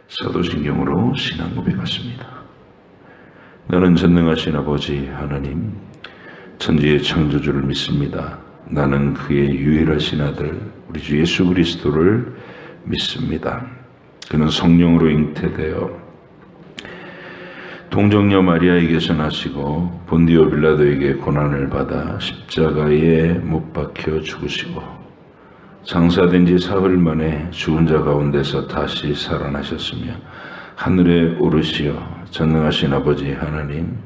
사도신경으로 신앙 고백하십니다. 나는 전능하신 아버지 하나님, 천지의 창조주를 믿습니다. 나는 그의 유일하신 아들 우리 주 예수 그리스도를 믿습니다. 그는 성령으로 잉태되어 동정녀 마리아에게서 나시고 본디오 빌라도에게 고난을 받아 십자가에 못 박혀 죽으시고 장사된 지 사흘 만에 죽은 자 가운데서 다시 살아나셨으며 하늘에 오르시어 전능하신 아버지 하나님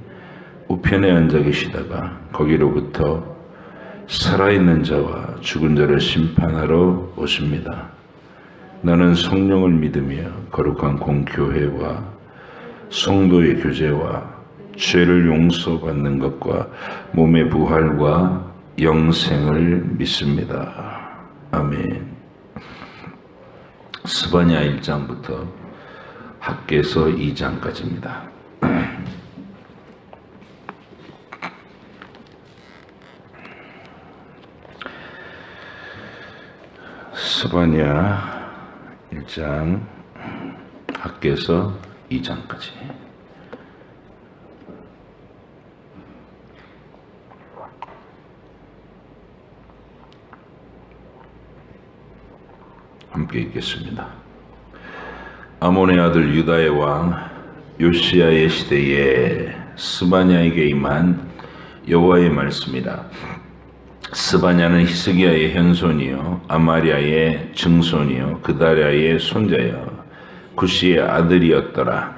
우편에 앉아 계시다가 거기로부터 살아있는 자와 죽은 자를 심판하러 오십니다. 나는 성령을 믿으며 거룩한 공교회와 성도의 교제와 죄를 용서받는 것과 몸의 부활과 영생을 믿습니다. 아멘. 스바냐 1장부터 학개서 2장까지입니다. 스바냐 1장 학개서 2장까지. 함께 읽겠습니다. 아몬의 아들 유다의 왕 요시야의 시대에 스바냐에게 임한 여호와의 말씀이다. 스바냐는 히스기야의 현손이요 아마리아의 증손이요 그다랴의 손자여 구시의 아들이었더라.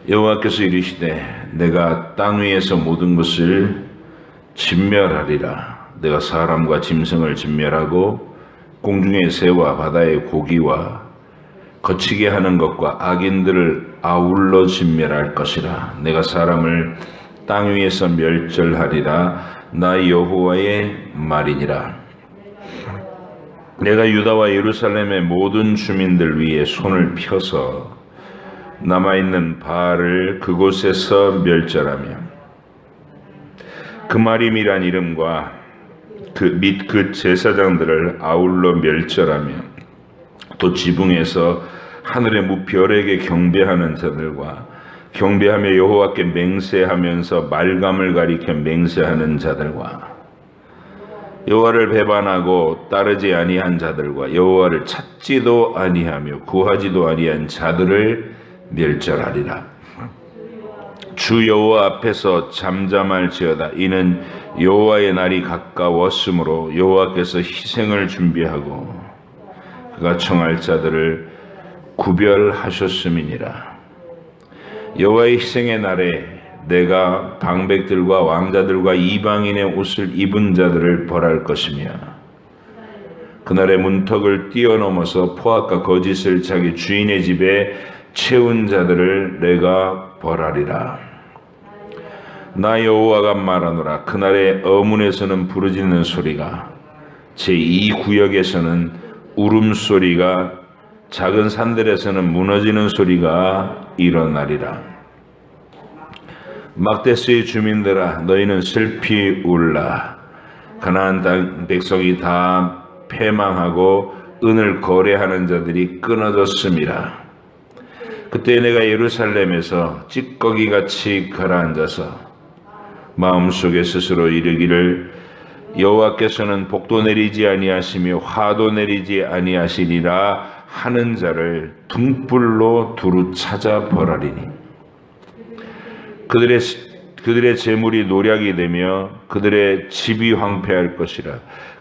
여호와께서 이르시되 내가 땅 위에서 모든 것을 진멸하리라. 내가 사람과 짐승을 진멸하고 공중의 새와 바다의 고기와 거치게 하는 것과 악인들을 아울러 진멸할 것이라. 내가 사람을 땅 위에서 멸절하리라. 나 여호와의 말이니라. 내가 유다와 예루살렘의 모든 주민들 위에 손을 펴서 남아있는 바알을 그곳에서 멸절하며 그마림이란 이름과 그 제사장들을 아울러 멸절하며 또 지붕에서 하늘의 무별에게 경배하는 자들과 경배하며 여호와께 맹세하면서 말감을 가리켜 맹세하는 자들과 여호와를 배반하고 따르지 아니한 자들과 여호와를 찾지도 아니하며 구하지도 아니한 자들을 멸절하리라. 주 여호와 앞에서 잠잠할지어다. 이는 여호와의 날이 가까웠으므로 여호와께서 희생을 준비하고 그가 청할 자들을 구별하셨음이니라. 여호와의 희생의 날에 내가 방백들과 왕자들과 이방인의 옷을 입은 자들을 벌할 것이며 그날의 문턱을 뛰어넘어서 포악과 거짓을 자기 주인의 집에 채운 자들을 내가 벌하리라. 나 여호와가 말하노라. 그날의 어문에서는 부르짖는 소리가 제2구역에서는 울음소리가 작은 산들에서는 무너지는 소리가 일어나리라. 막데스의 주민들아 너희는 슬피 울라. 가나안 땅 백성이 다 패망하고 은을 거래하는 자들이 끊어졌음이라. 그때 내가 예루살렘에서 찌꺼기같이 가라앉아서 마음속에 스스로 이르기를 여호와께서는 복도 내리지 아니하시며 화도 내리지 아니하시리라 하는 자를 등불로 두루 찾아 벌하리니 그들의 재물이 노략이 되며 그들의 집이 황폐할 것이라.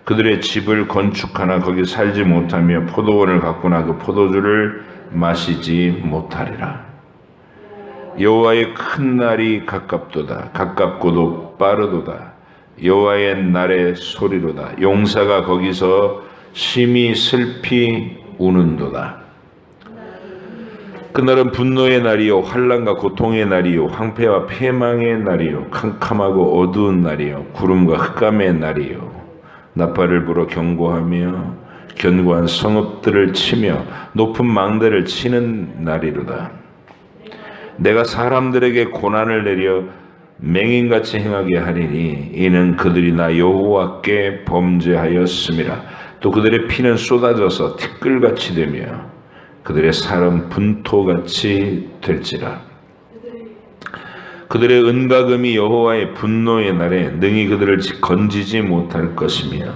그들의 집을 건축하나 거기 살지 못하며 포도원을 가꾸나 그 포도주를 마시지 못하리라. 여호와의 큰 날이 가깝도다. 가깝고도 빠르도다. 여호와의 날의 소리로다. 용사가 거기서 심히 슬피 우는도다. 그날은 분노의 날이요 환난과 고통의 날이요 황폐와 패망의 날이요 캄캄하고 어두운 날이요 구름과 흑암의 날이요 나팔을 불어 경고하며 견고한 성읍들을 치며 높은 망대를 치는 날이로다. 내가 사람들에게 고난을 내려 맹인같이 행하게 하리니 이는 그들이 나 여호와께 범죄하였음이라. 또 그들의 피는 쏟아져서 티끌같이 되며 그들의 살은 분토같이 될지라. 그들의 은과 금이 여호와의 분노의 날에 능히 그들을 건지지 못할 것이며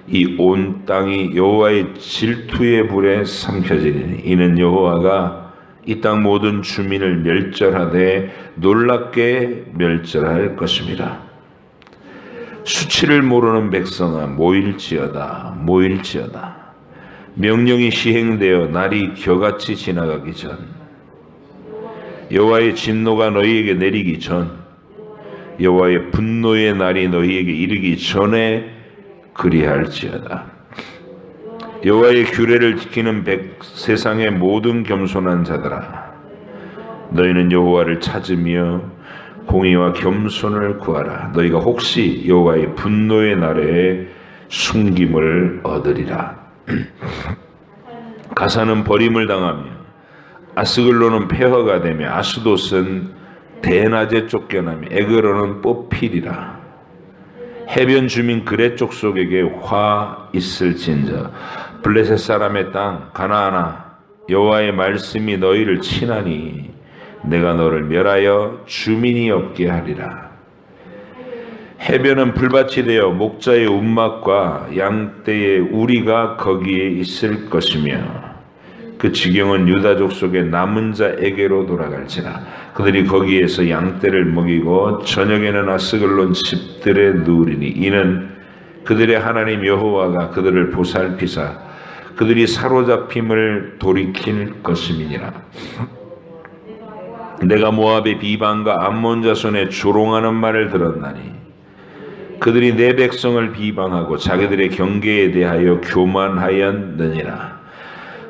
이 온 땅이 여호와의 질투의 불에 삼켜지리니 이는 여호와가 이 땅 모든 주민을 멸절하되 놀랍게 멸절할 것입니다. 수치를 모르는 백성아 모일지어다 모일지어다. 명령이 시행되어 날이 겨같이 지나가기 전 여호와의 진노가 너희에게 내리기 전 여호와의 분노의 날이 너희에게 이르기 전에 그리할지어다. 여호와의 규례를 지키는 세상의 모든 겸손한 자들아 너희는 여호와를 찾으며 공의와 겸손을 구하라. 너희가 혹시 여호와의 분노의 날에 숨김을 얻으리라. 가사는 버림을 당하며 아스글론은 폐허가 되며 아스돗은 대낮에 쫓겨나며 에그로는 뽑히리라. 해변 주민 그레 족속에게 화 있을진저 블레셋 사람의 땅 가나안아 여호와의 말씀이 너희를 치나니 내가 너를 멸하여 주민이 없게 하리라. 해변은 불밭이 되어 목자의 움막과 양떼의 우리가 거기에 있을 것이며 그 지경은 유다 족속의 남은 자에게로 돌아갈지라. 그들이 거기에서 양떼를 먹이고 저녁에는 아스글론 집들에 누우리니 이는 그들의 하나님 여호와가 그들을 보살피사 그들이 사로잡힘을 돌이킬 것임이니라. 내가 모압의 비방과 암몬 자손의 조롱하는 말을 들었나니 그들이 내 백성을 비방하고 자기들의 경계에 대하여 교만하였느니라.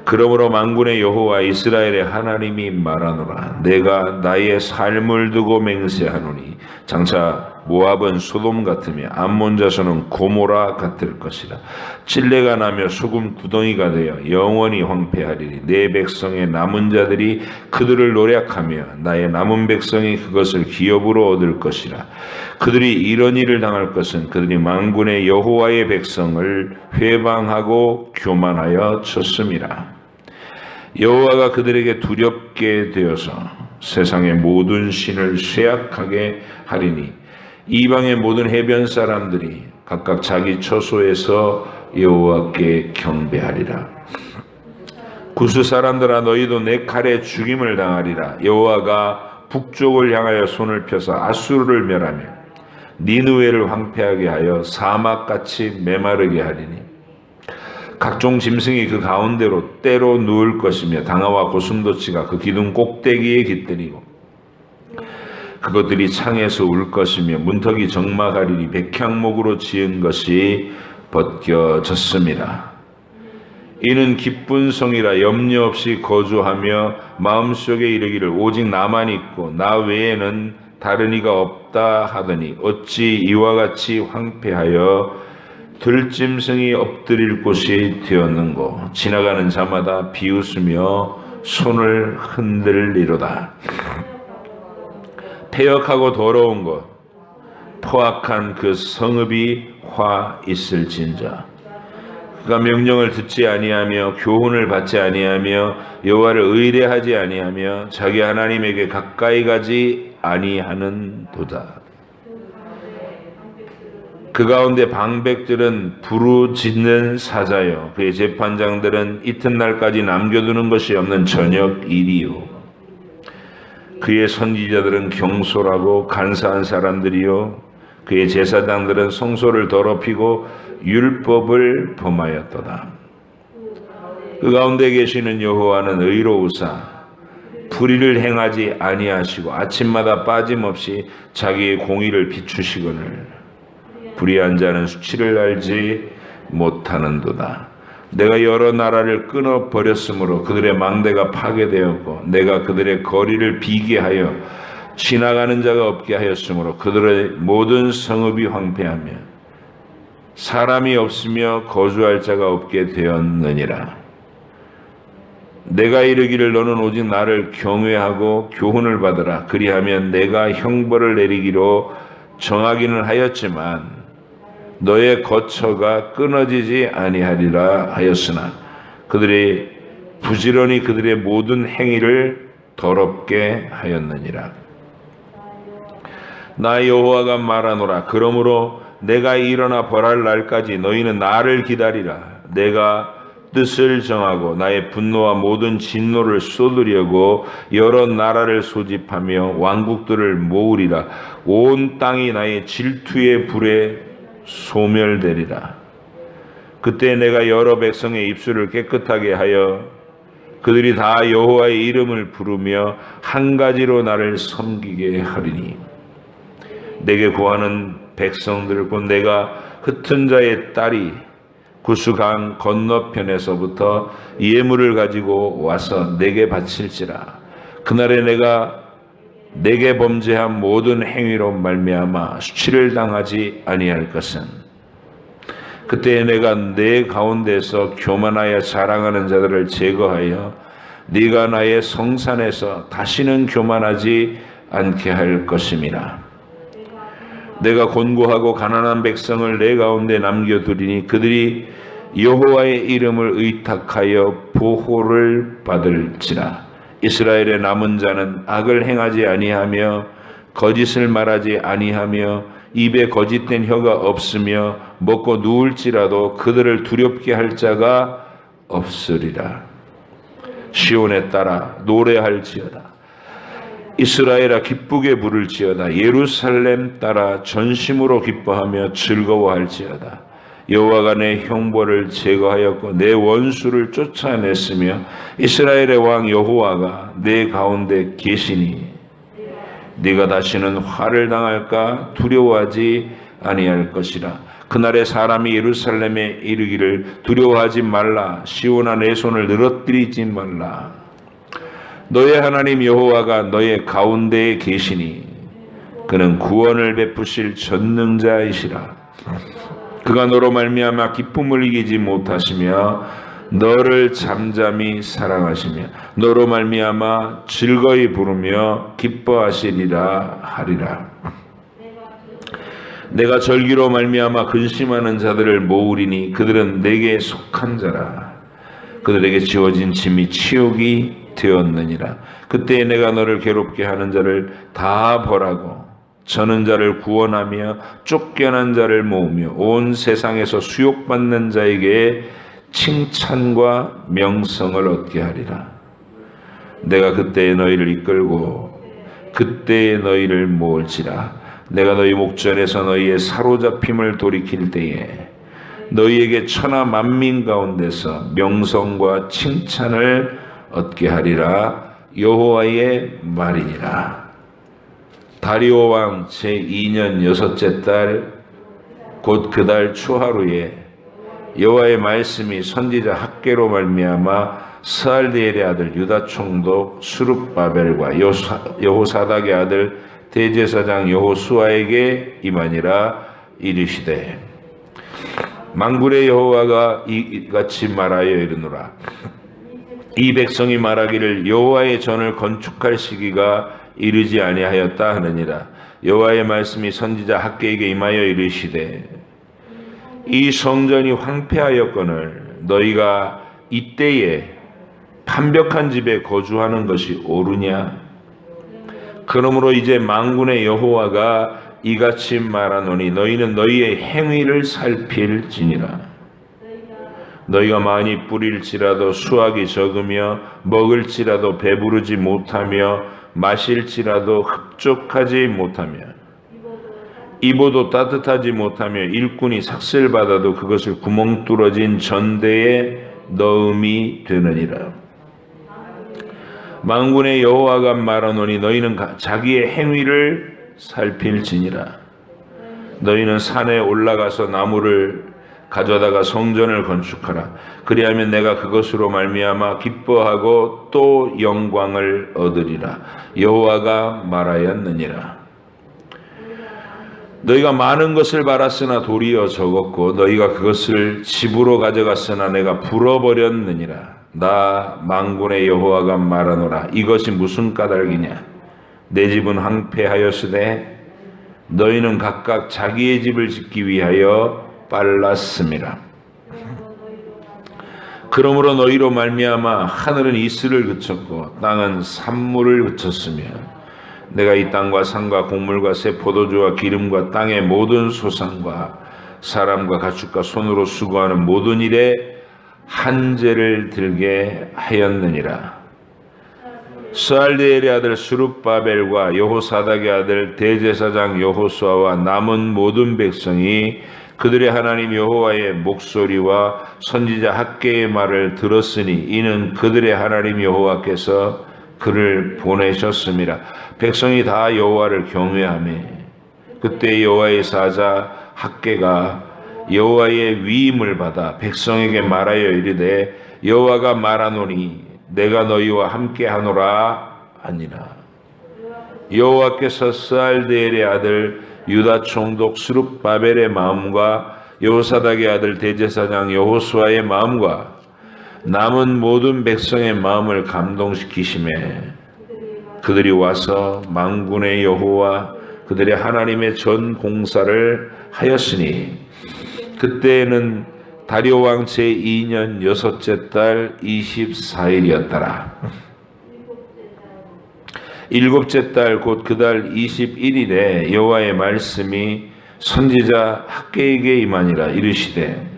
그러므로 만군의 여호와 이스라엘의 하나님이 말하노라. 내가 나의 삶을 두고 맹세하노니 장차 모압은 소돔 같으며 암몬 자손은 고모라 같을 것이라. 찔레가 나며 소금 구덩이가 되어 영원히 황폐하리니 내 백성의 남은 자들이 그들을 노략하며 나의 남은 백성이 그것을 기업으로 얻을 것이라. 그들이 이런 일을 당할 것은 그들이 만군의 여호와의 백성을 회방하고 교만하여 쳤음이라. 여호와가 그들에게 두렵게 되어서 세상의 모든 신을 쇠약하게 하리니 이방의 모든 해변 사람들이 각각 자기 처소에서 여호와께 경배하리라. 구스 사람들아 너희도 내 칼에 죽임을 당하리라. 여호와가 북쪽을 향하여 손을 펴서 아수르를 멸하며 니느웨를 황폐하게 하여 사막같이 메마르게 하리니 각종 짐승이 그 가운데로 때로 누울 것이며 당아와 고슴도치가 그 기둥 꼭대기에 깃들이고 그것들이 창에서 울 것이며 문턱이 적막하리니 백향목으로 지은 것이 벗겨졌습니다. 이는 기쁜 성이라 염려 없이 거주하며 마음속에 이르기를 오직 나만 있고 나 외에는 다른 이가 없다 하더니 어찌 이와 같이 황폐하여 들짐승이 엎드릴 곳이 되었는고. 지나가는 자마다 비웃으며 손을 흔들리로다. 패역하고 더러운 것 포악한 그 성읍이 화 있을진저. 그가 명령을 듣지 아니하며 교훈을 받지 아니하며 여호와를 의뢰하지 아니하며 자기 하나님에게 가까이 가지 아니하는도다. 그 가운데 방백들은 부르짖는 사자요 그의 재판장들은 이튿날까지 남겨두는 것이 없는 저녁 일이요 그의 선지자들은 경솔하고 간사한 사람들이요 그의 제사장들은 성소를 더럽히고 율법을 범하였도다. 그 가운데 계시는 여호와는 의로우사 불의를 행하지 아니하시고 아침마다 빠짐없이 자기의 공의를 비추시거늘 불의한 자는 수치를 알지 못하는도다. 내가 여러 나라를 끊어버렸으므로 그들의 망대가 파괴되었고 내가 그들의 거리를 비게 하여 지나가는 자가 없게 하였으므로 그들의 모든 성읍이 황폐하며 사람이 없으며 거주할 자가 없게 되었느니라. 내가 이르기를 너는 오직 나를 경외하고 교훈을 받으라. 그리하면 내가 형벌을 내리기로 정하기는 하였지만 너의 거처가 끊어지지 아니하리라 하였으나 그들이 부지런히 그들의 모든 행위를 더럽게 하였느니라. 나 여호와가 말하노라. 그러므로 내가 일어나 벌할 날까지 너희는 나를 기다리라. 내가 뜻을 정하고 나의 분노와 모든 진노를 쏟으려고 여러 나라를 소집하며 왕국들을 모으리라. 온 땅이 나의 질투의 불에 소멸되리라. 그때 내가 여러 백성의 입술을 깨끗하게 하여 그들이 다 여호와의 이름을 부르며 한 가지로 나를 섬기게 하리니, 내게 구하는 백성들 곧 내가 흩은 자의 딸이 구스강 건너편에서부터 예물을 가지고 와서 내게 바칠지라. 그날에 내가 내게 범죄한 모든 행위로 말미암아 수치를 당하지 아니할 것은, 그때에 내가 내 가운데서 교만하여 자랑하는 자들을 제거하여 네가 나의 성산에서 다시는 교만하지 않게 할 것임이라. 내가 곤고하고 가난한 백성을 내 가운데 남겨두리니 그들이 여호와의 이름을 의탁하여 보호를 받을지라. 이스라엘의 남은 자는 악을 행하지 아니하며 거짓을 말하지 아니하며 입에 거짓된 혀가 없으며 먹고 누울지라도 그들을 두렵게 할 자가 없으리라. 시온에 따라 노래할지어다. 이스라엘아 기쁘게 부를지어다. 예루살렘 따라 전심으로 기뻐하며 즐거워할지어다. 여호와가 내 형벌을 제거하였고 내 원수를 쫓아냈으며 이스라엘의 왕 여호와가 내 가운데 계시니 네가 다시는 화를 당할까 두려워하지 아니할 것이라. 그날에 사람이 예루살렘에 이르기를 두려워하지 말라. 시온아 내 손을 늘어뜨리지 말라. 너의 하나님 여호와가 너의 가운데에 계시니 그는 구원을 베푸실 전능자이시라. 그가 너로 말미암아 기쁨을 이기지 못하시며 너를 잠잠히 사랑하시며 너로 말미암아 즐거이 부르며 기뻐하시리라 하리라. 내가 절기로 말미암아 근심하는 자들을 모으리니 그들은 내게 속한 자라. 그들에게 지어진 짐이 치욕이 되었느니라. 그때에 내가 너를 괴롭게 하는 자를 다 벌하고 저는 자를 구원하며 쫓겨난 자를 모으며 온 세상에서 수욕받는 자에게 칭찬과 명성을 얻게 하리라. 내가 그때에 너희를 이끌고 그때에 너희를 모을지라. 내가 너희 목전에서 너희의 사로잡힘을 돌이킬 때에 너희에게 천하 만민 가운데서 명성과 칭찬을 얻게 하리라. 여호와의 말이니라. 다리오 왕 제2년 여섯째 달 곧 그 달 초하루에 여호와의 말씀이 선지자 학개로 말미암아 스알디엘의 아들 유다 총독 수룹바벨과 여호사닥의 아들 대제사장 여호수아에게 임하니라. 이르시되 만군의 여호와가 이같이 말하여 이르노라. 이 백성이 말하기를 여호와의 전을 건축할 시기가 이르지 아니하였다 하느니라. 여호와의 말씀이 선지자 학개에게 임하여 이르시되 이 성전이 황폐하였거늘 너희가 이때에 판벽한 집에 거주하는 것이 옳으냐? 그러므로 이제 만군의 여호와가 이같이 말하노니 너희는 너희의 행위를 살필지니라. 너희가 많이 뿌릴지라도 수확이 적으며 먹을지라도 배부르지 못하며 마실지라도 흡족하지 못하며 입어도 따뜻하지 못하며 일꾼이 삭슬받아도 그것을 구멍 뚫어진 전대에 넣음이 되느니라. 만군의 여호와가 말하노니 너희는 자기의 행위를 살필지니라. 너희는 산에 올라가서 나무를 가져다가 성전을 건축하라. 그리하면 내가 그것으로 말미암아 기뻐하고 또 영광을 얻으리라. 여호와가 말하였느니라. 너희가 많은 것을 바랐으나 도리어 적었고 너희가 그것을 집으로 가져갔으나 내가 불어버렸느니라. 나 만군의 여호와가 말하노라. 이것이 무슨 까닭이냐? 내 집은 황폐하였으되 너희는 각각 자기의 집을 짓기 위하여 빨랐음이라. 그러므로 너희로 말미암아 하늘은 이슬을 그쳤고 땅은 산물을 그쳤으며 내가 이 땅과 산과 곡물과 새 포도주와 기름과 땅의 모든 소산과 사람과 가축과 손으로 수고하는 모든 일에 한죄를 들게 하였느니라. 스알디엘의 아들 스룹바벨과 여호사닥의 아들 대제사장 여호수아와 남은 모든 백성이 그들의 하나님 여호와의 목소리와 선지자 학개의 말을 들었으니 이는 그들의 하나님 여호와께서 그를 보내셨습니다. 백성이 다 여호와를 경외하며 그때 여호와의 사자 학개가 여호와의 위임을 받아 백성에게 말하여 이르되 여호와가 말하노니 내가 너희와 함께하노라 하니라. 여호와께서 스알디엘의 아들 유다 총독 스룹바벨의 마음과 여호사닥의 아들 대제사장 여호수아의 마음과 남은 모든 백성의 마음을 감동시키시매 그들이 와서 만군의 여호와 그들의 하나님의 전 공사를 하였으니 그때에는 다리오 왕 제2년 6째 달 24일이었더라. 7째 달 곧 그 달 21일에 여호와의 말씀이 선지자 학개에게 임하니라. 이르시되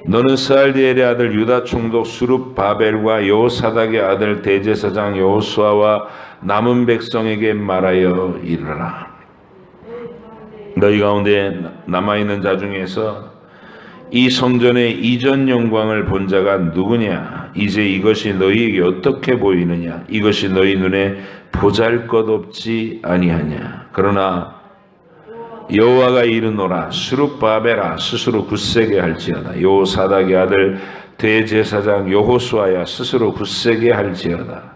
너는 스알디엘의 아들 유다 총독 스룹바벨과 여호사닥의 아들 대제사장 여호수아와 남은 백성에게 말하여 이르라. 너희 가운데 남아있는 자 중에서 이 성전의 이전 영광을 본 자가 누구냐? 이제 이것이 너희에게 어떻게 보이느냐? 이것이 너희 눈에 보잘것없지 아니하냐? 그러나 여호와가 이르노라. 스룹바벨아 스스로 굳세게 할지어다. 여호사닥의 아들 대제사장 여호수아야 스스로 굳세게 할지어다.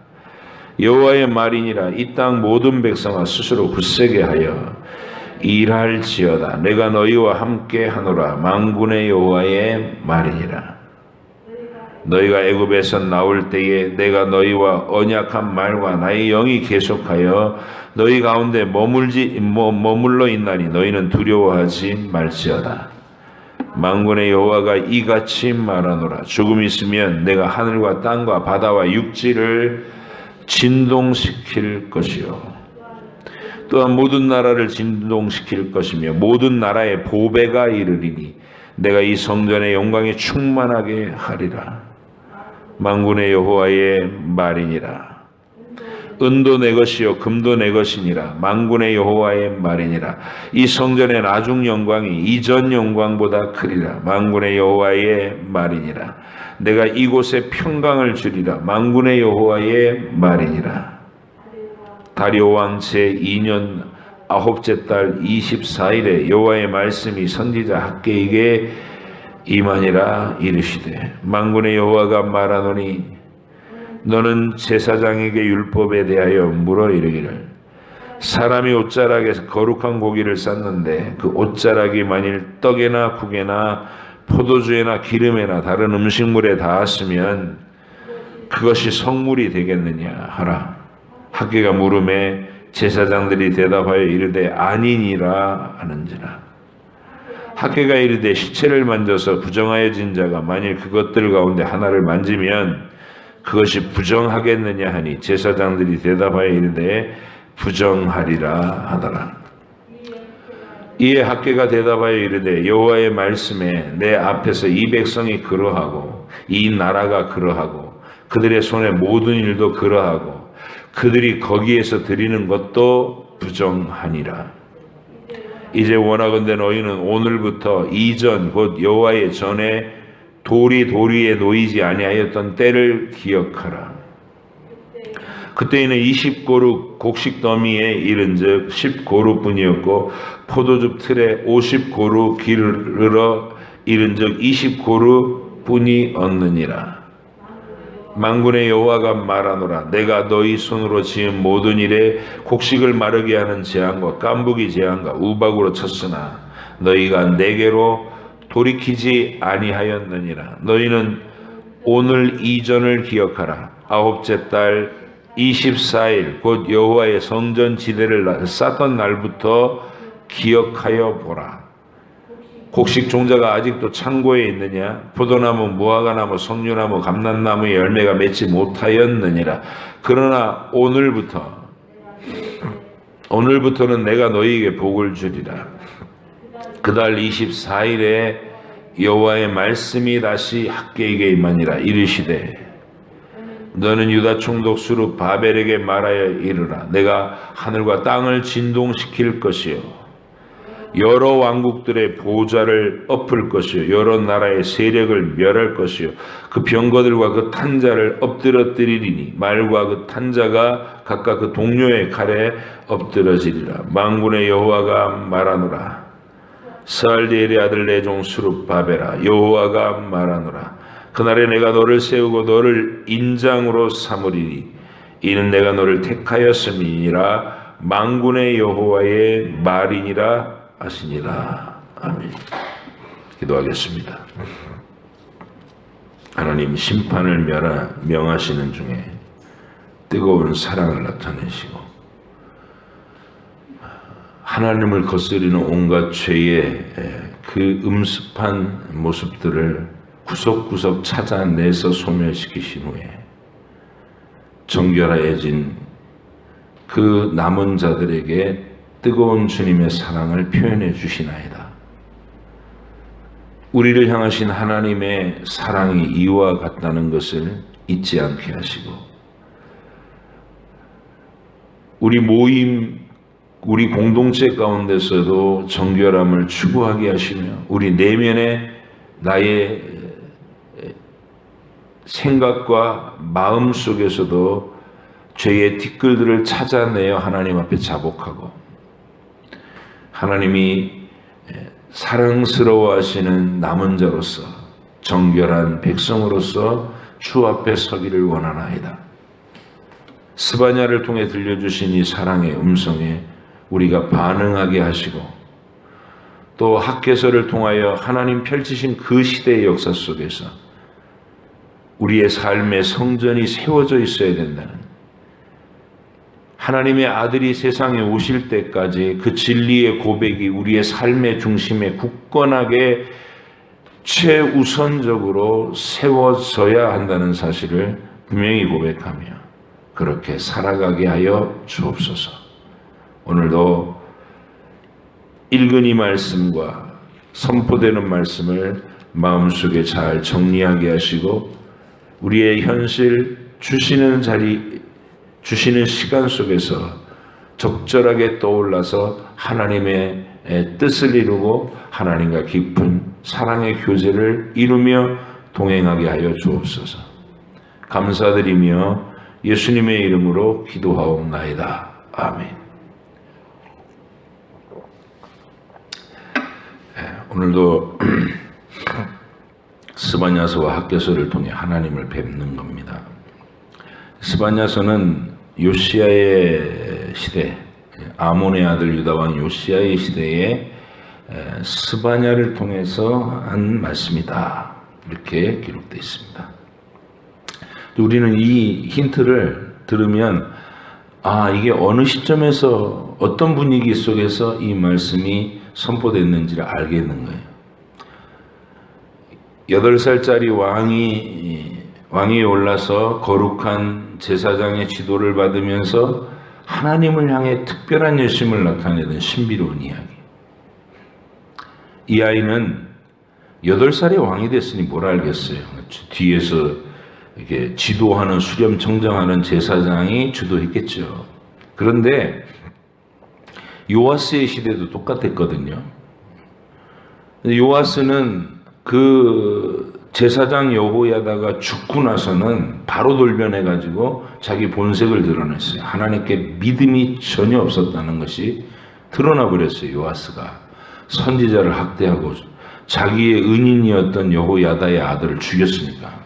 여호와의 말이니라. 이 땅 모든 백성아 스스로 굳세게 하여 일할지어다. 내가 너희와 함께 하노라. 만군의 여호와의 말이니라. 너희가 애굽에서 나올 때에 내가 너희와 언약한 말과 나의 영이 계속하여 너희 가운데 머물러 있나니 너희는 두려워하지 말지어다. 만군의 여호와가 이같이 말하노라. 조금 있으면 내가 하늘과 땅과 바다와 육지를 진동시킬 것이요 또한 모든 나라를 진동시킬 것이며 모든 나라의 보배가 이르리니 내가 이 성전의 영광이 충만하게 하리라. 만군의 여호와의 말이니라. 은도 내 것이요 금도 내 것이니라. 만군의 여호와의 말이니라. 이 성전의 나중 영광이 이전 영광보다 크리라. 만군의 여호와의 말이니라. 내가 이곳에 평강을 주리라. 만군의 여호와의 말이니라. 다리오 왕 제2년 9째 달 24일에 여호와의 말씀이 선지자 학개에게 임하니라. 이르시되 만군의 여호와가 말하노니 너는 제사장에게 율법에 대하여 물어 이르기를 사람이 옷자락에서 거룩한 고기를 쌌는데 그 옷자락이 만일 떡에나 국에나 포도주에나 기름에나 다른 음식물에 닿았으면 그것이 성물이 되겠느냐 하라. 학개가 물음에 제사장들이 대답하여 이르되 아니니라 하는지라. 학개가 이르되 시체를 만져서 부정하여진 자가 만일 그것들 가운데 하나를 만지면 그것이 부정하겠느냐 하니 제사장들이 대답하여 이르되 부정하리라 하더라. 이에 학개가 대답하여 이르되 여호와의 말씀에 내 앞에서 이 백성이 그러하고 이 나라가 그러하고 그들의 손의 모든 일도 그러하고 그들이 거기에서 드리는 것도 부정하니라. 이제 원하건대 너희는 오늘부터 이전 곧 여호와의 전에 돌이 위에 놓이지 아니하였던 때를 기억하라. 그때에는 20고루 곡식 더미에 이른즉 10고루뿐이었고 포도즙 틀에 50고루 기르러 이른즉 20고루뿐이 얻느니라. 만군의 여호와가 말하노라. 내가 너희 손으로 지은 모든 일에 곡식을 마르게 하는 재앙과 깐부기 재앙과 우박으로 쳤으나 너희가 내게로 돌이키지 아니하였느니라. 너희는 오늘 이전을 기억하라. 9째 달 24일 곧 여호와의 성전 지대를 쌓던 날부터 기억하여 보라. 곡식 종자가 아직도 창고에 있느냐? 포도나무, 무화과나무, 석류나무, 감람나무의 열매가 맺지 못하였느니라. 그러나 오늘부터는 내가 너희에게 복을 주리라. 그달 24일에 여호와의 말씀이 다시 학개에게 임하니라. 이르시되 너는 유다 총독 수룹 바벨에게 말하여 이르라. 내가 하늘과 땅을 진동시킬 것이요 여러 왕국들의 보좌를 엎을 것이요 여러 나라의 세력을 멸할 것이요 그 병거들과 그 탄자를 엎드러뜨리리니 말과 그 탄자가 각각 그 동료의 칼에 엎드러지리라. 만군의 여호와가 말하노라. 스알디엘의 아들 내 종 수룹 바벨아, 여호와가 말하노라. 그날에 내가 너를 세우고 너를 인장으로 삼으리니 이는 내가 너를 택하였음이니라. 만군의 여호와의 말이니라 하시니라. 아멘. 기도하겠습니다. 하나님, 심판을 명하시는 중에 뜨거운 사랑을 나타내시고 하나님을 거스리는 온갖 죄의 그 음습한 모습들을 구석구석 찾아내서 소멸시키신 후에 정결하여진 그 남은 자들에게 뜨거운 주님의 사랑을 표현해 주시나이다. 우리를 향하신 하나님의 사랑이 이와 같다는 것을 잊지 않게 하시고 우리 공동체 가운데서도 정결함을 추구하게 하시며 우리 내면의 나의 생각과 마음 속에서도 죄의 티끌들을 찾아내어 하나님 앞에 자복하고 하나님이 사랑스러워하시는 남은 자로서 정결한 백성으로서 주 앞에 서기를 원하나이다. 스바냐를 통해 들려주신 이 사랑의 음성에 우리가 반응하게 하시고 또 학개서를 통하여 하나님 펼치신 그 시대의 역사 속에서 우리의 삶의 성전이 세워져 있어야 된다는 하나님의 아들이 세상에 오실 때까지 그 진리의 고백이 우리의 삶의 중심에 굳건하게 최우선적으로 세워져야 한다는 사실을 분명히 고백하며 그렇게 살아가게 하여 주옵소서. 오늘도 읽은 이 말씀과 선포되는 말씀을 마음속에 잘 정리하게 하시고 우리의 현실 주시는 시간 속에서 적절하게 떠올라서 하나님의 뜻을 이루고 하나님과 깊은 사랑의 교제를 이루며 동행하게 하여 주옵소서. 감사드리며 예수님의 이름으로 기도하옵나이다. 아멘. 오늘도 스바냐서와 학개서를 통해 하나님을 뵙는 겁니다. 스바냐서는 요시야의 시대, 아몬의 아들 유다왕 요시야의 시대에 스바냐를 통해서 한 말씀이다. 이렇게 기록되어 있습니다. 우리는 이 힌트를 들으면 이게 어느 시점에서 어떤 분위기 속에서 이 말씀이 선포됐는지를 알겠는 거예요. 8살짜리 왕이 올라서 거룩한 제사장의 지도를 받으면서 하나님을 향해 특별한 열심을 나타내던 신비로운 이야기. 이 아이는 8살에 왕이 됐으니 뭘 알겠어요. 뒤에서 이렇게 지도하는 수렴 청정하는 제사장이 주도했겠죠. 그런데 요아스의 시대도 똑같았거든요. 요아스는 그 제사장 여호야다가 죽고 나서는 바로 돌변해가지고 자기 본색을 드러냈어요. 하나님께 믿음이 전혀 없었다는 것이 드러나 버렸어요. 요아스가 선지자를 학대하고 자기의 은인이었던 여호야다의 아들을 죽였으니까.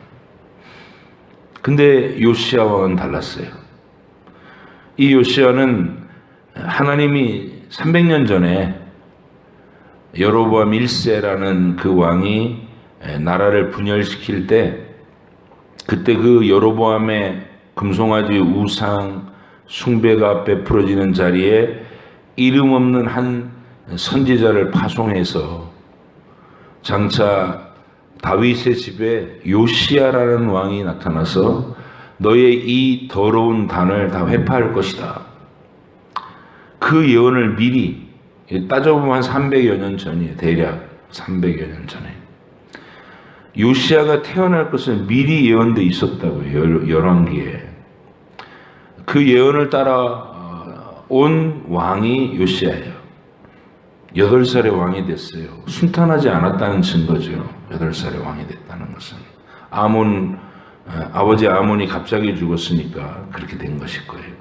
근데 요시야 왕은 달랐어요. 이 요시야는 하나님이 300년 전에 여로보암 1세라는 그 왕이 나라를 분열시킬 때 그때 그 여로보암의 금송아지 우상 숭배가 베풀어지는 자리에 이름 없는 한 선지자를 파송해서 장차 다윗의 집에 요시야라는 왕이 나타나서 너의 이 더러운 단을 다 회파할 것이다. 그 예언을 미리, 따져보면 한 300여 년 전이에요. 대략 300여 년 전에. 요시야가 태어날 것은 미리 예언돼 있었다고요. 열왕기에. 그 예언을 따라 온 왕이 요시야예요. 8살의 왕이 됐어요. 순탄하지 않았다는 증거죠. 8살의 왕이 됐다는 것은. 아버지 아몬이 갑자기 죽었으니까 그렇게 된 것일 거예요.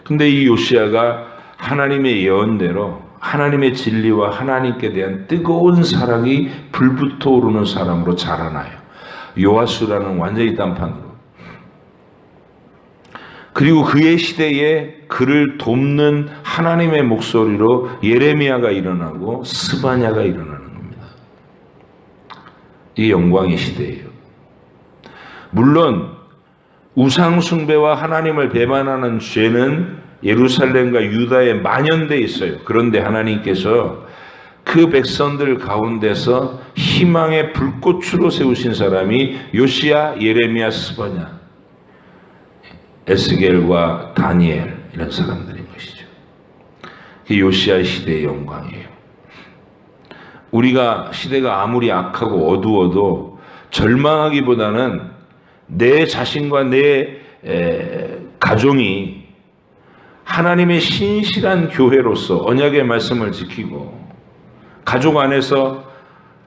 근데 이 요시야가 하나님의 예언대로 하나님의 진리와 하나님께 대한 뜨거운 사랑이 불붙어 오르는 사람으로 자라나요. 요아스라는 완전히 딴판으로. 그리고 그의 시대에 그를 돕는 하나님의 목소리로 예레미야가 일어나고 스바냐가 일어나는 겁니다. 이게 영광의 시대예요. 물론 우상 숭배와 하나님을 배반하는 죄는 예루살렘과 유다에 만연돼 있어요. 그런데 하나님께서 그 백성들 가운데서 희망의 불꽃으로 세우신 사람이 요시야, 예레미야, 스바냐, 에스겔과 다니엘 이런 사람들인 것이죠. 그게 요시야 시대의 영광이에요. 우리가 시대가 아무리 악하고 어두워도 절망하기보다는 내 자신과 내 가정이 하나님의 신실한 교회로서 언약의 말씀을 지키고 가족 안에서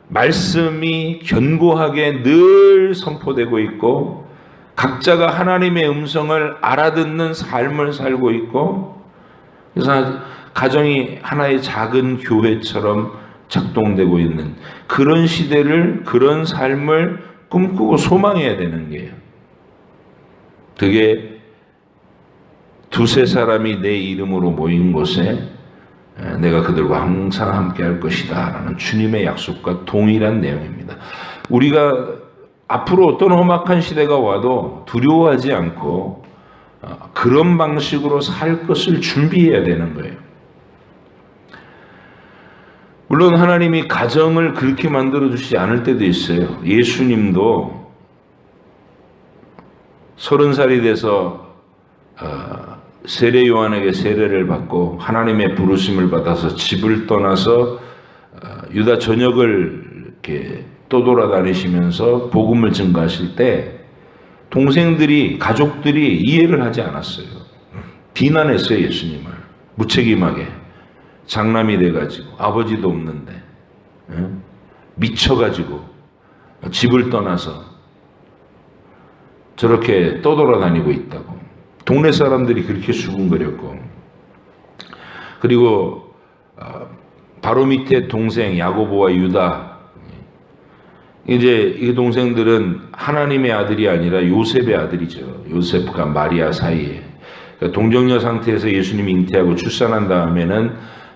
말씀이 견고하게 늘 선포되고 있고 각자가 하나님의 음성을 알아듣는 삶을 살고 있고 그래서 가정이 하나의 작은 교회처럼 작동되고 있는 그런 시대를 그런 삶을 꿈꾸고 소망해야 되는 게요. 그게 두세 사람이 내 이름으로 모인 곳에 내가 그들과 항상 함께 할 것이다 라는 주님의 약속과 동일한 내용입니다. 우리가 앞으로 어떤 험악한 시대가 와도 두려워하지 않고 그런 방식으로 살 것을 준비해야 되는 거예요. 물론 하나님이 가정을 그렇게 만들어주시지 않을 때도 있어요. 예수님도 30살이 돼서 세례 요한에게 세례를 받고 하나님의 부르심을 받아서 집을 떠나서 유다 전역을 이렇게 떠돌아다니시면서 복음을 증거하실 때 동생들이 가족들이 이해를 하지 않았어요. 비난했어요. 예수님을 무책임하게 장남이 돼가지고 아버지도 없는데 미쳐가지고 집을 떠나서 저렇게 떠돌아다니고 있다고 동네 사람들이 그렇게 수군거렸고 그리고 바로 밑에 동생 야고보와 유다 이제 이 동생들은 하나님의 아들이 아니라 요셉의 아들이죠. 요셉과 마리아 사이에 그러니까 동정녀 상태에서 예수님이 잉태하고 출산한 다음에는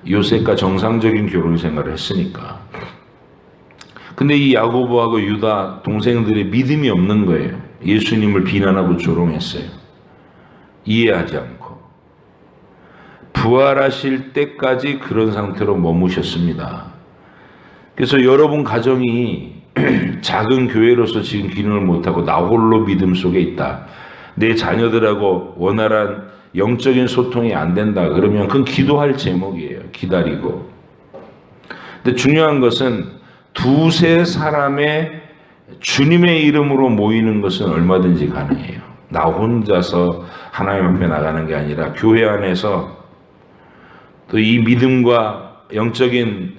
요셉과 정상적인 결혼 생활을 했으니까. 근데 이 야고보하고 유다 동생들의 믿음이 없는 거예요. 예수님을 비난하고 조롱했어요. 이해하지 않고. 부활하실 때까지 그런 상태로 머무셨습니다. 그래서 여러분 가정이 작은 교회로서 지금 기능을 못하고 나 홀로 믿음 속에 있다. 내 자녀들하고 원활한 영적인 소통이 안 된다. 그러면 그건 기도할 제목이에요. 기다리고. 근데 중요한 것은 두세 사람의 주님의 이름으로 모이는 것은 얼마든지 가능해요. 나 혼자서 하나님 앞에 나가는 게 아니라 교회 안에서 또 이 믿음과 영적인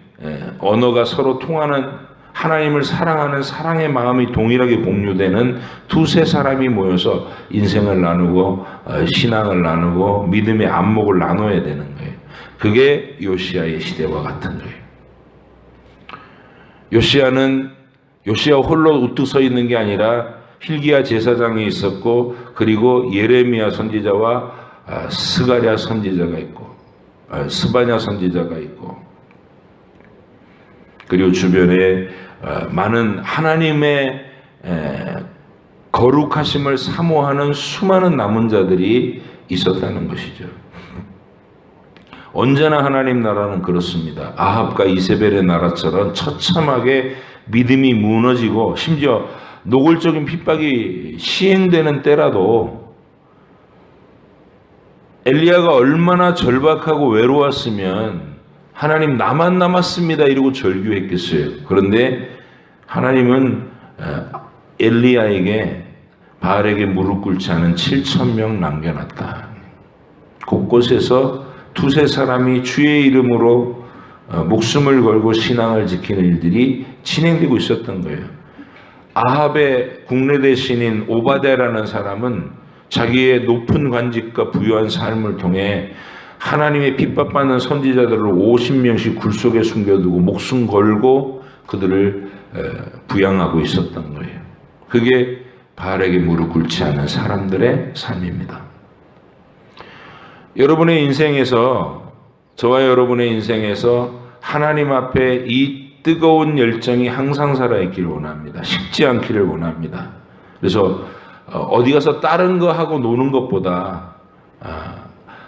언어가 서로 통하는 하나님을 사랑하는 사랑의 마음이 동일하게 공유되는 두세 사람이 모여서 인생을 나누고 신앙을 나누고 믿음의 안목을 나눠야 되는 거예요. 그게 요시야의 시대와 같은 거예요. 요시야 홀로 우뚝 서 있는 게 아니라 hil기야 제사장이 있었고 그리고 예레미야 선지자와 스가랴 선지자가 있고 스바냐 선지자가 있고 그리고 주변에 많은 하나님의 거룩하심을 사모하는 수많은 남은 자들이 있었다는 것이죠. 언제나 하나님 나라는 그렇습니다. 아합과 이세벨의 나라처럼 처참하게 믿음이 무너지고 심지어 노골적인 핍박이 시행되는 때라도 엘리야가 얼마나 절박하고 외로웠으면 하나님 나만 남았습니다 이러고 절규했겠어요. 그런데 하나님은 엘리야에게 바알에게 무릎 꿇지 않은 7,000명 남겨놨다. 곳곳에서 두세 사람이 주의 이름으로 목숨을 걸고 신앙을 지키는 일들이 진행되고 있었던 거예요. 아합의 국내 대신인 오바댜라는 사람은 자기의 높은 관직과 부유한 삶을 통해 하나님의 핍박받는 선지자들을 50명씩 굴 속에 숨겨두고 목숨 걸고 그들을 부양하고 있었던 거예요. 그게 바알에게 무릎 꿇지 않은 사람들의 삶입니다. 여러분의 인생에서, 저와 여러분의 인생에서 하나님 앞에 이 뜨거운 열정이 항상 살아있기를 원합니다. 식지 않기를 원합니다. 그래서 어디 가서 다른 거 하고 노는 것보다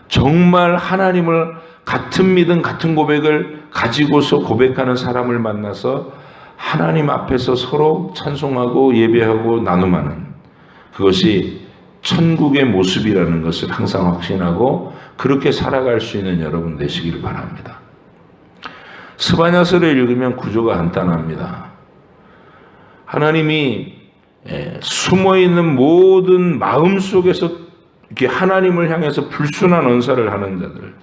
정말 하나님을 같은 믿음, 같은 고백을 가지고서 고백하는 사람을 만나서 하나님 앞에서 서로 찬송하고 예배하고 나눔하는 그것이 천국의 모습이라는 것을 항상 확신하고 그렇게 살아갈 수 있는 여러분 되시길 바랍니다. 스바냐서를 읽으면 구조가 간단합니다. 하나님이 숨어있는 모든 마음 속에서 이렇게 하나님을 향해서 불순한 언사를 하는 자들,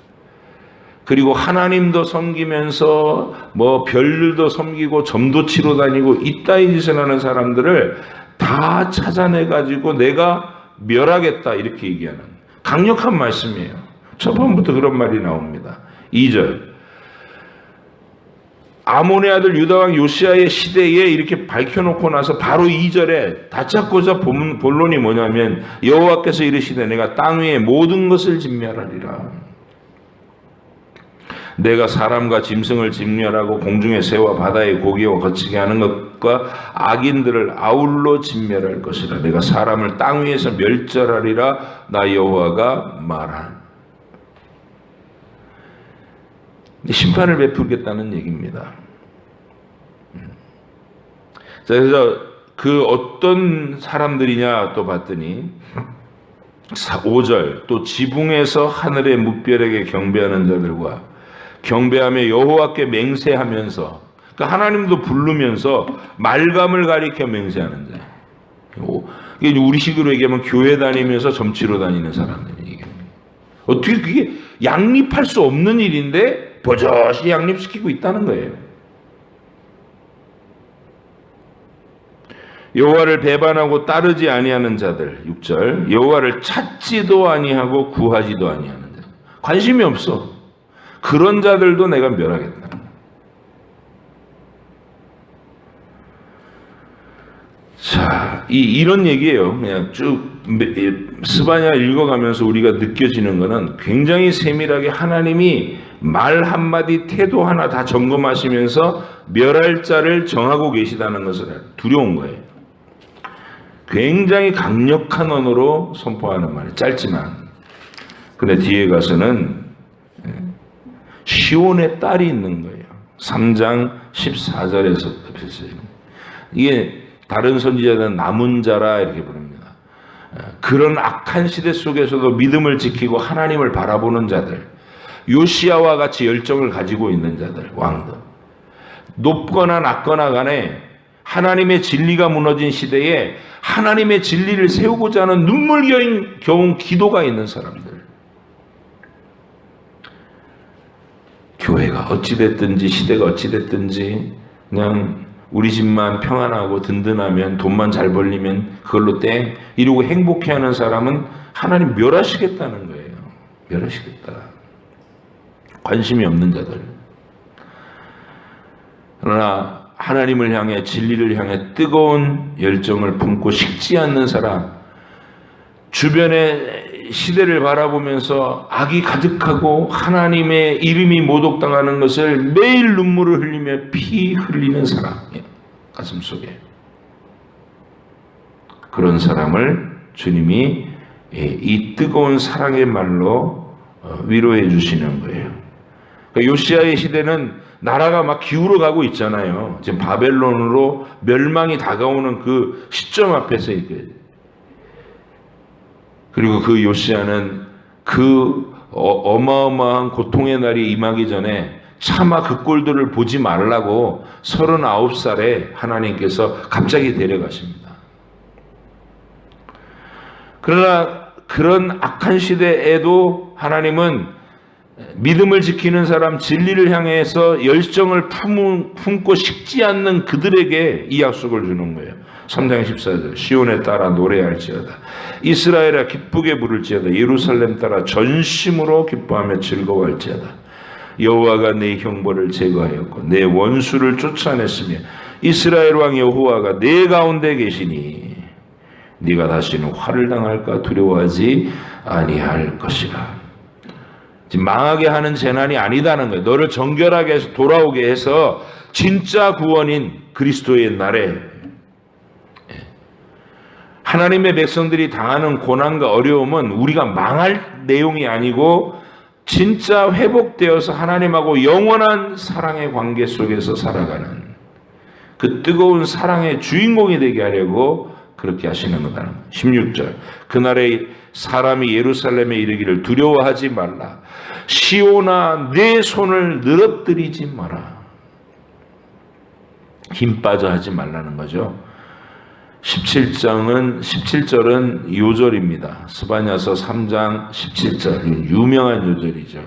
그리고 하나님도 섬기면서 별들도 섬기고 점도 치러 다니고 이따위 짓을 하는 사람들을 다 찾아내가지고 내가 멸하겠다 이렇게 얘기하는 강력한 말씀이에요. 초반부터 그런 말이 나옵니다. 2절 아몬의 아들 유다왕 요시아의 시대에 이렇게 밝혀놓고 나서 바로 2절에 다짜고짜 본론이 뭐냐면 여호와께서 이르시되 내가 땅 위에 모든 것을 진멸하리라. 내가 사람과 짐승을 진멸하고 공중의 새와 바다의 고기와 거치게 하는 것과 악인들을 아울러 진멸할 것이라. 내가 사람을 땅 위에서 멸절하리라. 나 여호와가 말한. 심판을 베풀겠다는 얘기입니다. 자, 그래서 그 어떤 사람들이냐 또 봤더니 5절 또 지붕에서 하늘의 무별에게 경배하는 자들과 경배하며 여호와께 맹세하면서, 그러니까 하나님도 부르면서 말감을 가리켜 맹세하는 자. 이게 우리식으로 얘기하면 교회 다니면서 점치러 다니는 사람들이 얘기합니다. 어떻게 그게 양립할 수 없는 일인데 버젓이 양립시키고 있다는 거예요. 여호와를 배반하고 따르지 아니하는 자들. 6절 여호와를 찾지도 아니하고 구하지도 아니하는 자. 관심이 없어. 그런 자들도 내가 멸하겠다. 자, 이런 얘기예요. 그냥 쭉 스바냐 읽어가면서 우리가 느껴지는 것은 굉장히 세밀하게 하나님이 말 한마디 태도 하나 다 점검하시면서 멸할 자를 정하고 계시다는 것을 두려운 거예요. 굉장히 강력한 언어로 선포하는 말이에요. 짧지만. 근데 뒤에 가서는 시온의 딸이 있는 거예요. 3장 14절에서 이게 다른 선지자들은 남은 자라 이렇게 부릅니다. 그런 악한 시대 속에서도 믿음을 지키고 하나님을 바라보는 자들, 요시야와 같이 열정을 가지고 있는 자들, 왕들, 높거나 낮거나 간에 하나님의 진리가 무너진 시대에 하나님의 진리를 세우고자 하는 눈물겨운 기도가 있는 사람들. 교회가 어찌됐든지 시대가 어찌됐든지 그냥 우리 집만 평안하고 든든하면 돈만 잘 벌리면 그걸로 땡 이러고 행복해하는 사람은 하나님 멸하시겠다는 거예요. 멸하시겠다. 관심이 없는 자들. 그러나 하나님을 향해 진리를 향해 뜨거운 열정을 품고 식지 않는 사람, 주변의 시대를 바라보면서 악이 가득하고 하나님의 이름이 모독당하는 것을 매일 눈물을 흘리며 피 흘리는 사람, 가슴속에 그런 사람을 주님이 이 뜨거운 사랑의 말로 위로해 주시는 거예요. 그러니까 요시야의 시대는 나라가 막 기울어 가고 있잖아요. 지금 바벨론으로 멸망이 다가오는 그 시점 앞에서 이게. 그리고 그 요시야는 그 어마어마한 고통의 날이 임하기 전에 차마 그 꼴들을 보지 말라고 39살에 하나님께서 갑자기 데려가십니다. 그러나 그런 악한 시대에도 하나님은 믿음을 지키는 사람, 진리를 향해서 열정을 품고 식지 않는 그들에게 이 약속을 주는 거예요. 3장 14절 시온에 따라 노래할지어다. 이스라엘아 기쁘게 부를지어다. 예루살렘 따라 전심으로 기뻐하며 즐거워할지어다. 여호와가 내 형벌을 제거하였고 내 원수를 쫓아냈으며 이스라엘 왕 여호와가 내 가운데 계시니 네가 다시는 화를 당할까 두려워하지 아니할 것이라. 지금 망하게 하는 재난이 아니다는 거예요. 너를 정결하게 해서 돌아오게 해서 진짜 구원인 그리스도의 날에 하나님의 백성들이 당하는 고난과 어려움은 우리가 망할 내용이 아니고 진짜 회복되어서 하나님하고 영원한 사랑의 관계 속에서 살아가는 그 뜨거운 사랑의 주인공이 되게 하려고 그렇게 하시는 거다. 16절 그날에 사람이 예루살렘에 이르기를 두려워하지 말라. 시온아 내 손을 늘어뜨리지 마라. 힘 빠져 하지 말라는 거죠. 17절은 요절입니다. 스바냐서 3장 17절 유명한 요절이죠.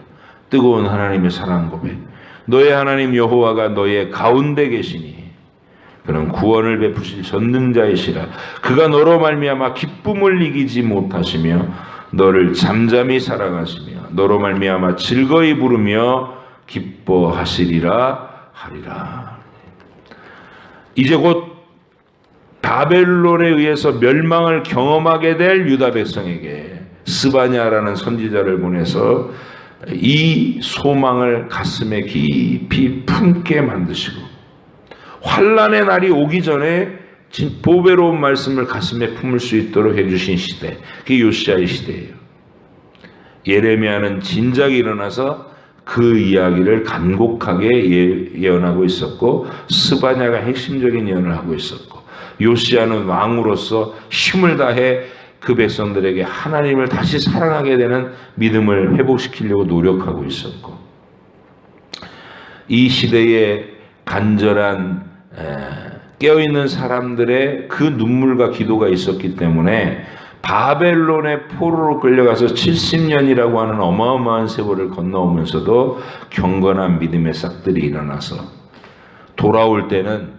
뜨거운 하나님의 사랑 고백. 너의 하나님 여호와가 너의 가운데 계시니 그는 구원을 베푸실 전능자이시라. 그가 너로 말미암아 기쁨을 이기지 못하시며 너를 잠잠히 사랑하시며 너로 말미암아 즐거이 부르며 기뻐하시리라 하리라. 이제 곧 바벨론에 의해서 멸망을 경험하게 될 유다 백성에게 스바냐라는 선지자를 보내서 이 소망을 가슴에 깊이 품게 만드시고 환난의 날이 오기 전에 보배로운 말씀을 가슴에 품을 수 있도록 해주신 시대, 그게 요시야의 시대예요. 예레미야는 진작에 일어나서 그 이야기를 간곡하게 예언하고 있었고 스바냐가 핵심적인 예언을 하고 있었고 요시야는 왕으로서 힘을 다해 그 백성들에게 하나님을 다시 사랑하게 되는 믿음을 회복시키려고 노력하고 있었고 이 시대에 간절한 깨어있는 사람들의 그 눈물과 기도가 있었기 때문에 바벨론의 포로로 끌려가서 70년이라고 하는 어마어마한 세월을 건너오면서도 경건한 믿음의 싹들이 일어나서 돌아올 때는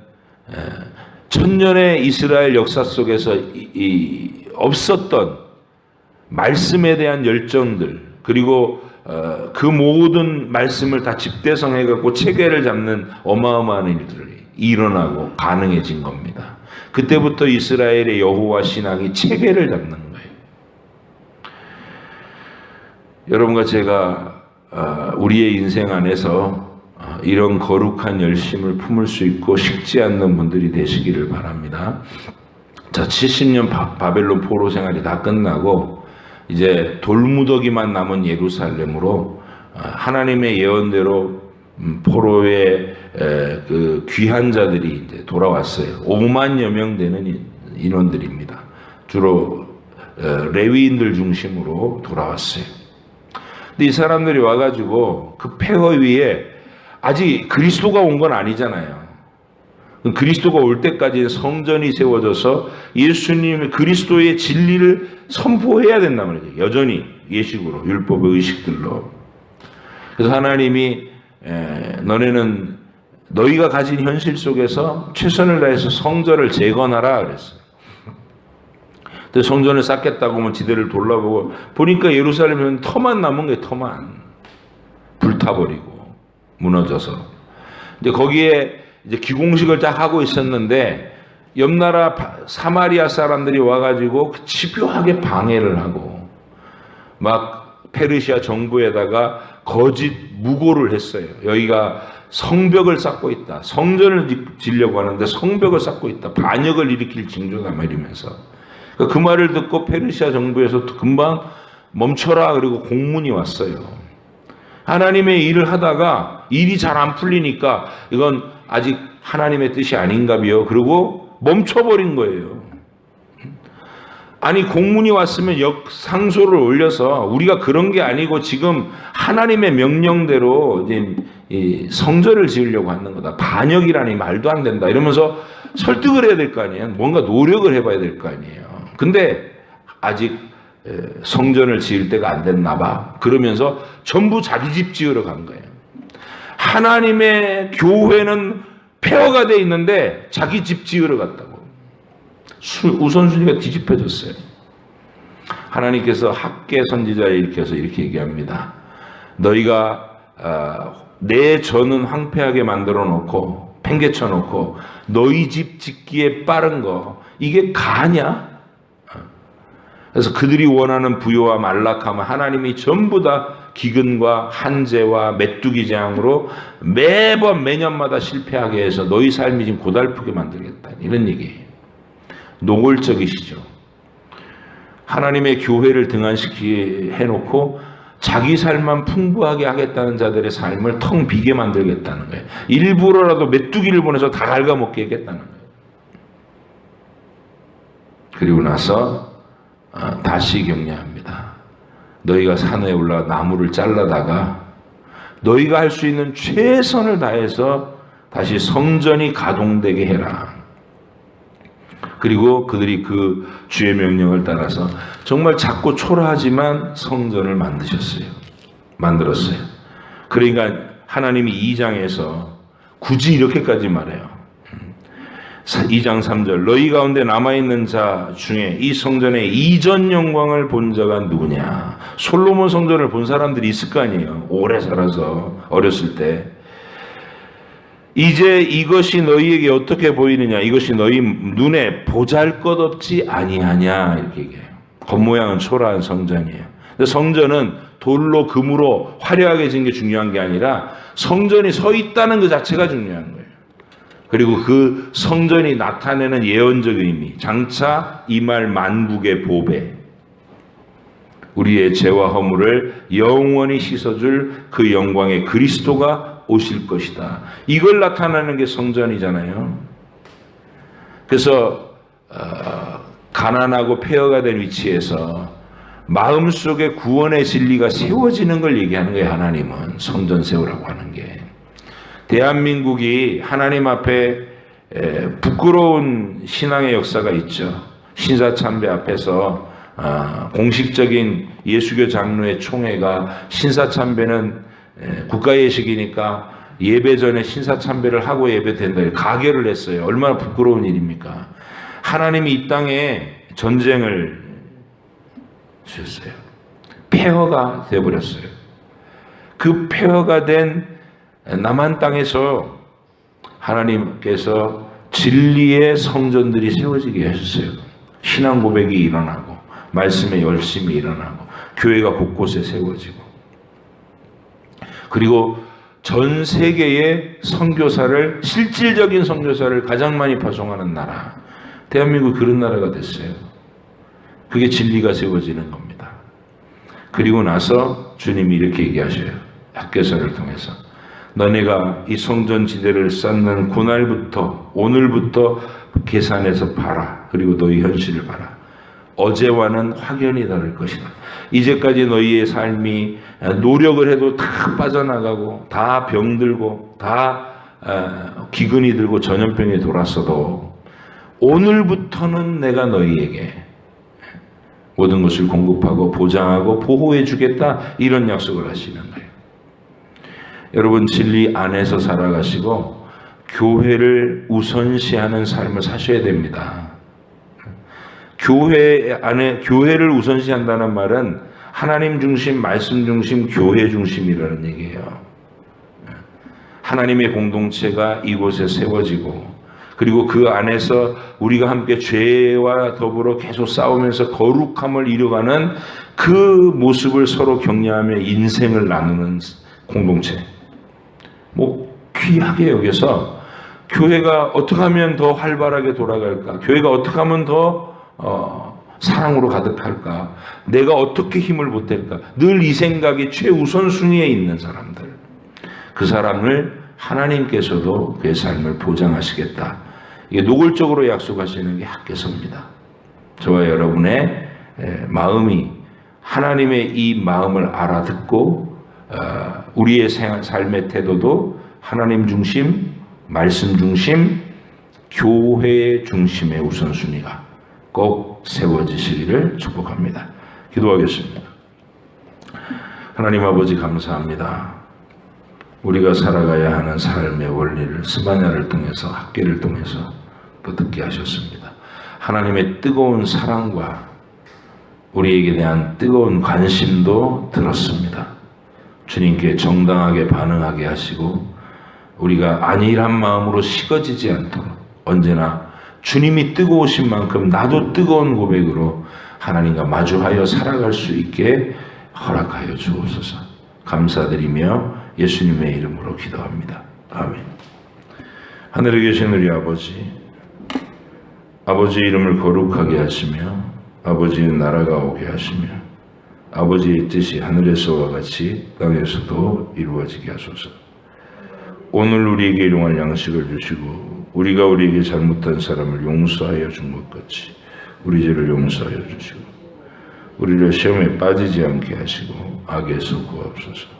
천년의 이스라엘 역사 속에서 없었던 말씀에 대한 열정들 그리고 그 모든 말씀을 다 집대성해갖고 체계를 잡는 어마어마한 일들이 일어나고 가능해진 겁니다. 그때부터 이스라엘의 여호와 신앙이 체계를 잡는 거예요. 여러분과 제가 우리의 인생 안에서 이런 거룩한 열심을 품을 수 있고 식지 않는 분들이 되시기를 바랍니다. 자, 70년 바벨론 포로 생활이 다 끝나고 이제 돌무더기만 남은 예루살렘으로 하나님의 예언대로 포로의 그 귀한 자들이 이제 돌아왔어요. 5만여 명 되는 인원들입니다. 주로 레위인들 중심으로 돌아왔어요. 근데 이 사람들이 와가지고 그 폐허 위에 아직 그리스도가 온 건 아니잖아요. 그리스도가 올 때까지 성전이 세워져서 예수님의 그리스도의 진리를 선포해야 된단 말이죠. 여전히 예식으로 율법의 의식들로. 그래서 하나님이 너네는 너희가 가진 현실 속에서 최선을 다해서 성전을 재건하라 그랬어요. 근데 성전을 쌓겠다고 하면 지대를 돌아보고 보니까 예루살렘은 터만 남은 거예요. 터만 불타버리고 무너져서. 이제 거기에 이제 기공식을 딱 하고 있었는데 옆 나라 사마리아 사람들이 와가지고 집요하게 방해를 하고 막 페르시아 정부에다가 거짓 무고를 했어요. 여기가 성벽을 쌓고 있다. 성전을 지려고 하는데 성벽을 쌓고 있다. 반역을 일으킬 징조다 이러면서 그 말을 듣고 페르시아 정부에서 금방 멈춰라 그리고 공문이 왔어요. 하나님의 일을 하다가 일이 잘 안 풀리니까 이건 아직 하나님의 뜻이 아닌가비요. 그리고 멈춰버린 거예요. 아니 공문이 왔으면 상소를 올려서 우리가 그런 게 아니고 지금 하나님의 명령대로 이제 이 성전을 지으려고 하는 거다. 반역이라니 말도 안 된다. 이러면서 설득을 해야 될 거 아니에요. 뭔가 노력을 해봐야 될 거 아니에요. 근데 아직 성전을 지을 때가 안 됐나 봐. 그러면서 전부 자기 집 지으러 간 거예요. 하나님의 교회는 폐허가 돼 있는데 자기 집 지으러 갔다고. 우선순위가 뒤집혀졌어요. 하나님께서 학계 선지자를 일으켜서 이렇게 얘기합니다. 너희가 내 전은 황폐하게 만들어 놓고 팽개쳐 놓고 너희 집 짓기에 빠른 거 이게 가냐? 그래서 그들이 원하는 부요와 만락함은 하나님이 전부 다 기근과 한재와 메뚜기 재앙으로 매년마다 실패하게 해서 너희 삶이 지금 고달프게 만들겠다. 이런 얘기예요. 노골적이시죠. 하나님의 교회를 등한시키게 해놓고 자기 삶만 풍부하게 하겠다는 자들의 삶을 텅 비게 만들겠다는 거예요. 일부러라도 메뚜기를 보내서 다 갉아먹게 하겠다는 거예요. 그리고 나서 다시 격려합니다. 너희가 산에 올라 나무를 잘라다가 너희가 할 수 있는 최선을 다해서 다시 성전이 가동되게 해라. 그리고 그들이 그 주의 명령을 따라서 정말 작고 초라하지만 성전을 만들었어요. 그러니까 하나님이 2장에서 굳이 이렇게까지 말해요. 2장 3절 너희 가운데 남아있는 자 중에 이 성전의 이전 영광을 본 자가 누구냐. 솔로몬 성전을 본 사람들이 있을 거 아니에요. 오래 살아서 어렸을 때. 이제 이것이 너희에게 어떻게 보이느냐. 이것이 너희 눈에 보잘것없지 아니하냐. 이렇게 얘기해요. 겉모양은 초라한 성전이에요. 근데 성전은 돌로 금으로 화려하게 지은 게 중요한 게 아니라 성전이 서 있다는 그 자체가 중요한 거예요. 그리고 그 성전이 나타내는 예언적 의미, 장차 이말 만국의 보배, 우리의 죄와 허물을 영원히 씻어줄 그 영광의 그리스도가 오실 것이다. 이걸 나타내는 게 성전이잖아요. 그래서 가난하고 폐허가 된 위치에서 마음속에 구원의 진리가 세워지는 걸 얘기하는 거예요. 하나님은 성전 세우라고 하는 게. 대한민국이 하나님 앞에 부끄러운 신앙의 역사가 있죠. 신사참배 앞에서 공식적인 예수교 장로의 총회가 신사참배는 국가예식이니까 예배 전에 신사참배를 하고 예배된다. 가결을 했어요. 얼마나 부끄러운 일입니까? 하나님이 이 땅에 전쟁을 주셨어요. 폐허가 되어버렸어요. 그 폐허가 된 남한 땅에서 하나님께서 진리의 성전들이 세워지게 하셨어요. 신앙 고백이 일어나고 말씀의 열심이 일어나고 교회가 곳곳에 세워지고 그리고 전 세계의 선교사를 실질적인 선교사를 가장 많이 파송하는 나라 대한민국 그런 나라가 됐어요. 그게 진리가 세워지는 겁니다. 그리고 나서 주님이 이렇게 얘기하셔요. 학개서를 통해서 너네가 이 성전 지대를 쌓는 그날부터 오늘부터 계산해서 봐라. 그리고 너희 현실을 봐라. 어제와는 확연히 다를 것이다. 이제까지 너희의 삶이 노력을 해도 다 빠져나가고 다 병들고 다 기근이 들고 전염병에 돌았어도 오늘부터는 내가 너희에게 모든 것을 공급하고 보장하고 보호해 주겠다. 이런 약속을 하시는 거예요. 여러분 진리 안에서 살아가시고 교회를 우선시하는 삶을 사셔야 됩니다. 교회 안에 교회를 우선시한다는 말은 하나님 중심, 말씀 중심, 교회 중심이라는 얘기예요. 하나님의 공동체가 이곳에 세워지고 그리고 그 안에서 우리가 함께 죄와 더불어 계속 싸우면서 거룩함을 이루어가는 그 모습을 서로 격려하며 인생을 나누는 공동체. 귀하게 여겨서 교회가 어떻게 하면 더 활발하게 돌아갈까? 교회가 어떻게 하면 더 사랑으로 가득할까? 내가 어떻게 힘을 보탤까? 늘 이 생각이 최우선순위에 있는 사람들. 그 사람을 하나님께서도 그의 삶을 보장하시겠다. 이게 노골적으로 약속하시는 게 학개서입니다. 저와 여러분의 마음이 하나님의 이 마음을 알아듣고 우리의 삶의 태도도 하나님 중심, 말씀 중심, 교회 중심의 우선순위가 꼭 세워지시기를 축복합니다. 기도하겠습니다. 하나님 아버지 감사합니다. 우리가 살아가야 하는 삶의 원리를 스바냐를 통해서 학개를 통해서 또 듣게 하셨습니다. 하나님의 뜨거운 사랑과 우리에게 대한 뜨거운 관심도 들었습니다. 주님께 정당하게 반응하게 하시고 우리가 안일한 마음으로 식어지지 않도록 언제나 주님이 뜨거우신 만큼 나도 뜨거운 고백으로 하나님과 마주하여 살아갈 수 있게 허락하여 주옵소서. 감사드리며 예수님의 이름으로 기도합니다. 아멘. 하늘에 계신 우리 아버지, 아버지의 이름을 거룩하게 하시며 아버지의 나라가 오게 하시며 아버지의 뜻이 하늘에서와 같이 땅에서도 이루어지게 하소서. 오늘 우리에게 일용할 양식을 주시고 우리가 우리에게 잘못한 사람을 용서하여 준 것 같이 우리 죄를 용서하여 주시고 우리를 시험에 빠지지 않게 하시고 악에서 구하옵소서.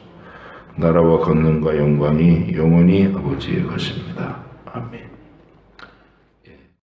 나라와 권능과 영광이 영원히 아버지의 것입니다. 아멘.